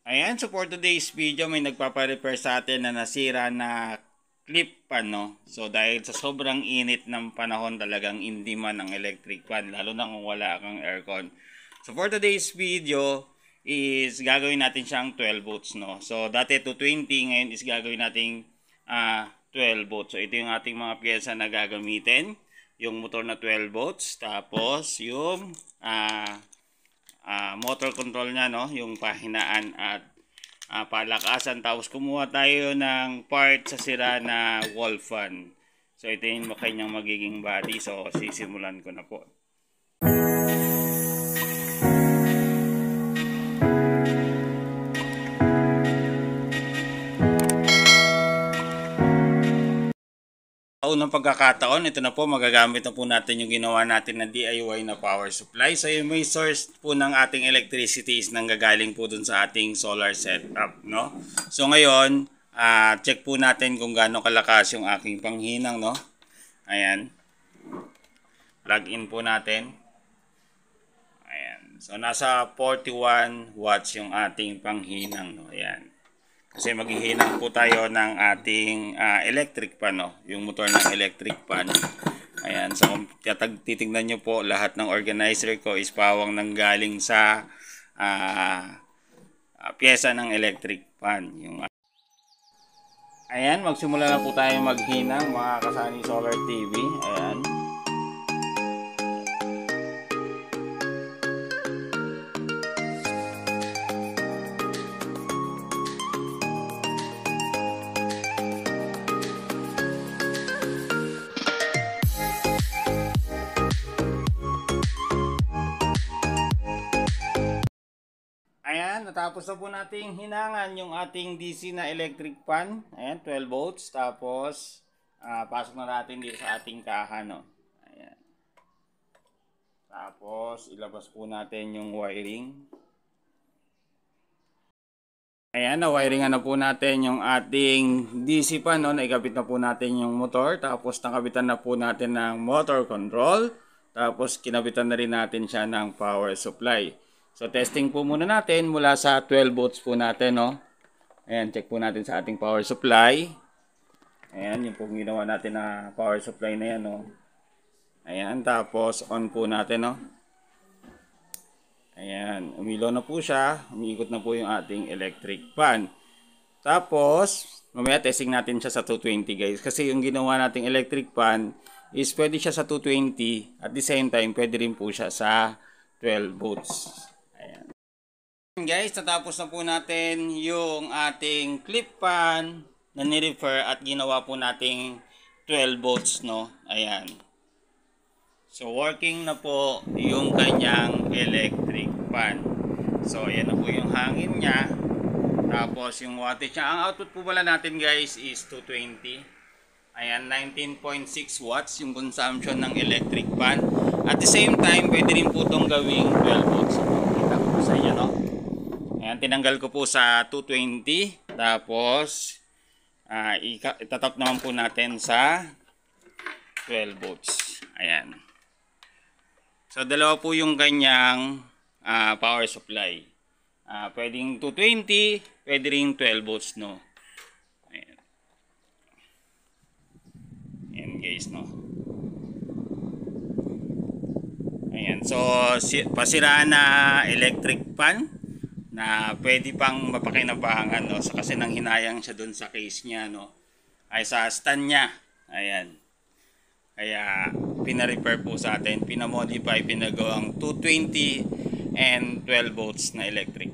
Ayan, so for today's video, may nagpapa-repair sa atin na nasira na clip pan, no? So dahil sa sobrang init ng panahon, talagang hindi man ang electric pan, lalo na kung wala kang aircon. So for today's video is gagawin natin siyang 12 volts, no? So dati 220, ngayon is gagawin nating 12 volts. So ito yung ating mga pyesa na gagamitin. Yung motor na 12 volts, tapos yung motor control niya, no, yung pahinaan at palakasan. Tapos kumuha tayo ng part sa sira na wall fan. So ito yung kanyang magiging body. So sisimulan ko na po. Unang pagkakataon, ito na po, magagamit na po natin yung ginawa natin na DIY na power supply. So yung may source po ng ating electricity is nanggagaling po dun sa ating solar setup, no? So ngayon, check po natin kung gaano kalakas yung aking panghinang, no? Ayan. Plug in po natin. Ayan. So nasa 41 watts yung ating panghinang, no? Ayan. Kasi maghihinang po tayo ng ating electric pan, no? Yung motor ng electric pan. Ayan, so kung titignan nyo po, lahat ng organizer ko is pawang nanggaling sa pyesa ng electric pan. Ayan, magsimula na po tayo maghinang, mga kasani Solar TV. Ayan. Ayan, natapos na po nating hinangan yung ating DC na electric pan. Ayan, 12 volts. Tapos, pasok na natin dito sa ating kaha, no? Ayan. Tapos, ilabas po natin yung wiring. Ayan, na-wiringan na po natin yung ating DC pan, no? Naikabit na po natin yung motor. Tapos, nakabitan na po natin ng motor control. Tapos, kinabitan na rin natin siya ng power supply. So, testing po muna natin mula sa 12 volts po natin, no? Ayan, check po natin sa ating power supply. Ayan, yung pong ginawa natin na power supply na yan, no? Ayan, tapos on po natin, no? Ayan, umilaw na po siya. Umiikot na po yung ating electric fan. Tapos, mamaya testing natin siya sa 220, guys. Kasi yung ginawa nating electric fan is pwede siya sa 220. At the same time, pwede rin po siya sa 12 volts. Guys, natapos na po natin yung ating clip pan na ni-refer at ginawa po nating 12 volts, no? Ayan. So, working na po yung kanyang electric pan. So, ayan na po yung hangin niya. Tapos, yung wattage niya. Ang output po pala natin, guys, is 220. Ayan, 19.6 watts yung consumption ng electric pan. At the same time, pwede rin po itong gawing 12 volts. Kita ko po sa inyo, no? Ayan, tinanggal ko po sa 220. Tapos, itatap naman po natin sa 12 volts. Ayan. So, dalawa po yung kanyang power supply. Pwedeng 220, pwede rin 12 volts, no? Ayan. Ayan, guys, no? Ayan. So, pasiraan na electric pan na pwede pang mapakinabangan, no? So, kasi nang hinayang siya dun sa case niya, no? Ay sa stand niya. Ayan. Kaya pina-repair po sa atin, pinamodify, pinagawang 220 and 12 volts na electric